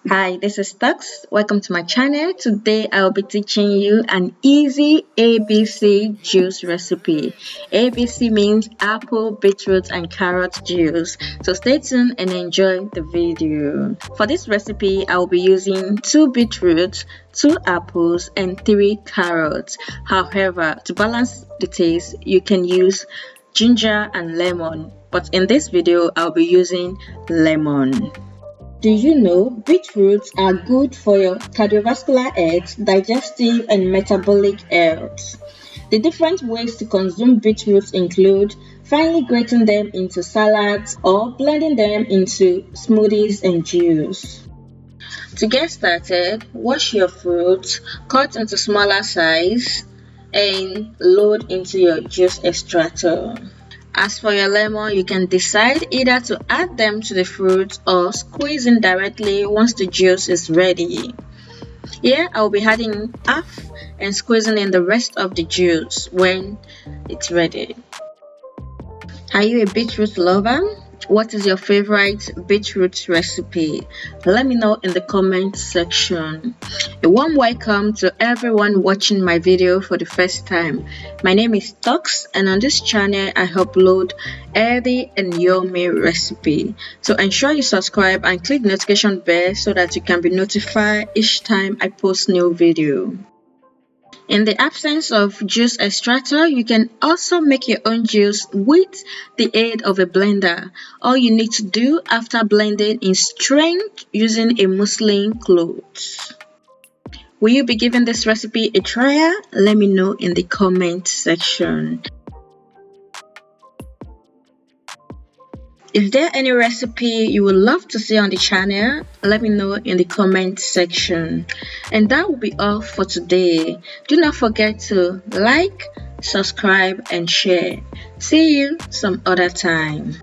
Hi, this is Tux. Welcome to my channel. Today I'll be teaching you an easy ABC juice recipe. ABC means apple, beetroot, and carrot juice. So stay tuned and enjoy the video. For this recipe, I'll be using 2 beetroots, 2 apples, and 3 carrots. However, to balance the taste, you can use ginger and lemon. But in this video, I'll be using lemon. Do you know beetroots are good for your cardiovascular health, digestive, and metabolic health? The different ways to consume beetroots include finely grating them into salads or blending them into smoothies and juice. To get started, wash your fruits, cut into smaller size, and load into your juice extractor. As for your lemon, you can decide either to add them to the fruit or squeeze in directly once the juice is ready. Here, I'll be adding half and squeezing in the rest of the juice when it's ready. Are you a beetroot lover? What is your favorite beetroot recipe? Let me know in the comment section. A warm welcome to everyone watching my video for the first time. My name is Tux, and on this channel I upload healthy and yummy recipe. So ensure you subscribe and click the notification bell so that you can be notified each time I post new video. In the absence of juice extractor, you can also make your own juice with the aid of a blender. All you need to do after blending is strain using a muslin cloth. Will you be giving this recipe a try? Let me know in the comment section. Is there any recipe you would love to see on the channel? Let me know in the comment section. And that will be all for today. Do not forget to like, subscribe, and share. See you some other time.